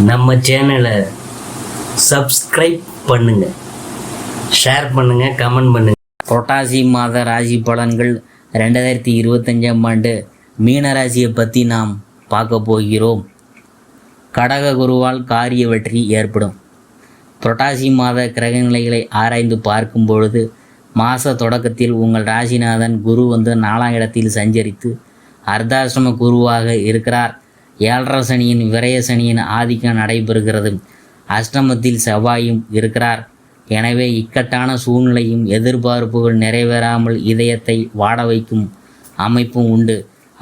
நம்ம சேனலை சப்ஸ்கிரைப் பண்ணுங்கள், ஷேர் பண்ணுங்கள், கமெண்ட் பண்ணுங்கள். புரட்டாசி மாத ராசி பலன்கள் 2025ஆம் ஆண்டு மீனராசியை பற்றி நாம் பார்க்க போகிறோம். கடக குருவால் காரிய வெற்றி ஏற்படும். புரட்டாசி மாத கிரக நிலைகளை ஆராய்ந்து பார்க்கும் பொழுது மாத தொடக்கத்தில் உங்கள் ராசிநாதன் குரு 4ஆம் இடத்தில் சஞ்சரித்து அர்த்தாசிரம குருவாக இருக்கிறார். 7.5 சனியின் விரய சனியின் ஆதிக்கம் நடைபெறுகிறது. அஷ்டமத்தில் செவ்வாயும் இருக்கிறார். எனவே இக்கட்டான சூழ்நிலையும் எதிர்பார்ப்புகள் நிறைவேறாமல் இதயத்தை வாட வைக்கும் அமைப்பும் உண்டு.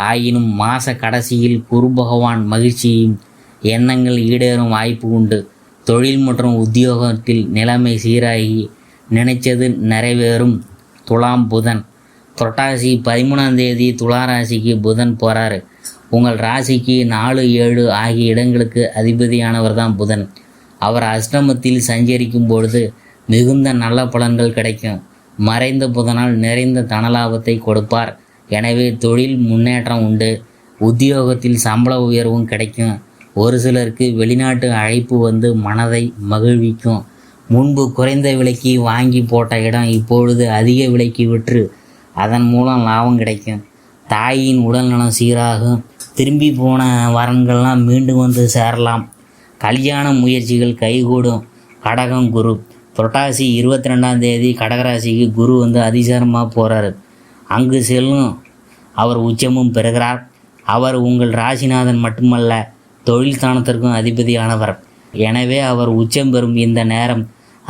ஆயினும் மாத கடைசியில் குரு பகவான் மகிழ்ச்சியும் எண்ணங்கள் ஈடேறும் வாய்ப்பு உண்டு. தொழில் மற்றும் உத்தியோகத்தில் நிலைமை சீராகி நினைச்சது நிறைவேறும். துலாம் புதன். புரட்டாசி 13ஆம் தேதி துளாராசிக்கு புதன் போகிறாரு. உங்கள் ராசிக்கு 4, 7 ஆகிய இடங்களுக்கு அதிபதியானவர் தான் புதன். அவர் அஷ்டமத்தில் சஞ்சரிக்கும் பொழுது மிகுந்த நல்ல பலன்கள் கிடைக்கும். மறைந்த புதனால் நிறைந்த தனலாபத்தை கொடுப்பார். எனவே தொழில் முன்னேற்றம் உண்டு. உத்தியோகத்தில் சம்பள உயர்வும் கிடைக்கும். ஒரு சிலருக்கு வெளிநாட்டு அழைப்பு மனதை மகிழ்விக்கும். முன்பு குறைந்த விலைக்கு வாங்கி போட்ட இடம் இப்பொழுது அதிக விலைக்கு விற்று அதன் மூலம் லாபம் கிடைக்கும். தாயின் உடல்நலம் சீராகும். திரும்பி போன வரன்கள்லாம் மீண்டும் சேரலாம். கல்யாண முயற்சிகள் கைகூடும். கடகம் குரு. புரட்டாசி 22ஆம் தேதி கடகராசிக்கு குரு அதிசாரமாக போகிறாரு. அங்கு செல்லும் அவர் உச்சமும் பெறுகிறார். அவர் உங்கள் ராசிநாதன் மட்டுமல்ல, தொழில் ஸ்தானத்திற்கும் அதிபதியானவர். எனவே அவர் உச்சம் பெறும் இந்த நேரம்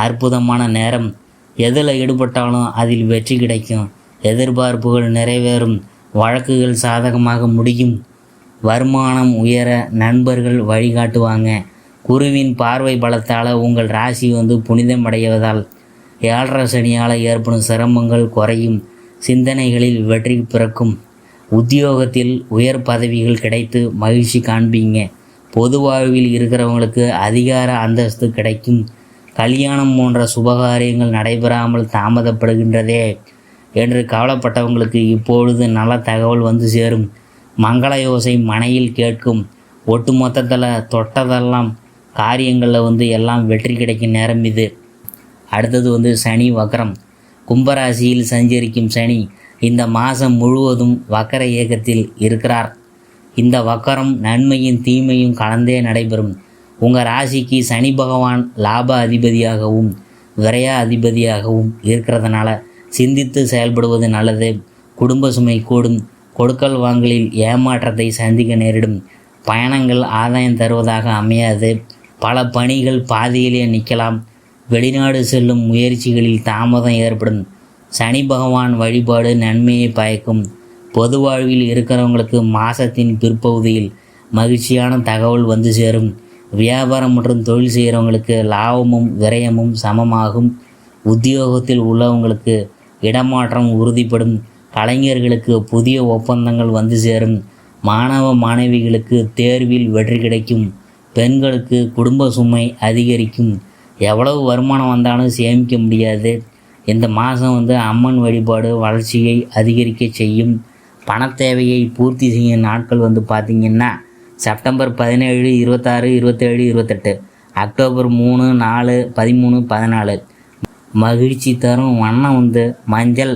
அற்புதமான நேரம். எதில் ஈடுபட்டாலும் அதில் வெற்றி கிடைக்கும். எதிர்பார்ப்புகள் நிறைவேறும். வழக்குகள் சாதகமாக முடியும். வருமானம் உயர நண்பர்கள் வழிகாட்டுவாங்க. குருவின் பார்வை பலத்தால் உங்கள் ராசி புனிதம் அடைவதால் 7.5 சனியால் ஏற்படும் சிரமங்கள் குறையும். சிந்தனைகளில் வெற்றி பிறக்கும். உத்தியோகத்தில் உயர் பதவிகள் கிடைத்து மகிழ்ச்சி காண்பீங்க. பொது வாழ்வில் இருக்கிறவங்களுக்கு அதிகார அந்தஸ்து கிடைக்கும். கல்யாணம் போன்ற சுபகாரியங்கள் நடைபெறாமல் தாமதப்படுகின்றதே என்று கவலைப்பட்டவங்களுக்கு இப்பொழுது நல்ல தகவல் சேரும். மங்கள யோசை மனையில் கேட்கும். ஒட்டு மொத்தத்தில் தொட்டதெல்லாம் காரியங்களில் எல்லாம் வெற்றி கிடைக்கும் நேரம் இது. அடுத்தது சனி வக்கரம். கும்பராசியில் சஞ்சரிக்கும் சனி இந்த மாதம் முழுவதும் வக்கர இயக்கத்தில் இருக்கிறார். இந்த வக்கரம் நன்மையும் தீமையும் கலந்தே நடைபெறும். உங்கள் ராசிக்கு சனி பகவான் லாப அதிபதியாகவும் விரய அதிபதியாகவும் இருக்கிறதுனால சிந்தித்து செயல்படுவது நல்லது. குடும்ப சுமை கூடும். கொடுக்கல் வாங்கலில் ஏமாற்றத்தை சந்திக்க நேரிடும். பயணங்கள் ஆதாயம் தருவதாக அமையாது. பல பணிகள் பாதியிலே நிற்கலாம். வெளிநாடு செல்லும் முயற்சிகளில் தாமதம் ஏற்படும். சனி பகவான் வழிபாடு நன்மையை பயக்கும். பொது வாழ்வில் இருக்கிறவங்களுக்கு மாதத்தின் பிற்பகுதியில் மகிழ்ச்சியான தகவல் சேரும். வியாபாரம் மற்றும் தொழில் செய்கிறவங்களுக்கு லாபமும் விரயமும் சமமாகும். உத்தியோகத்தில் உள்ளவங்களுக்கு இடமாற்றம் உறுதிப்படும். கலைஞர்களுக்கு புதிய ஒப்பந்தங்கள் சேரும். மாணவ மாணவிகளுக்கு தேர்வில் வெற்றி கிடைக்கும். பெண்களுக்கு குடும்ப சுமை அதிகரிக்கும். எவ்வளவு வருமானம் வந்தாலும் சேமிக்க முடியாது. இந்த மாதம் அம்மன் வழிபாடு வளர்ச்சியை அதிகரிக்க செய்யும். பண தேவையை பூர்த்தி செய்யும் நாட்கள் பார்த்திங்கன்னா செப்டம்பர் 17, 26, 27, 28, அக்டோபர் 3, 4, 13, 14. மகிழ்ச்சி தரும் வண்ணம் மஞ்சள்,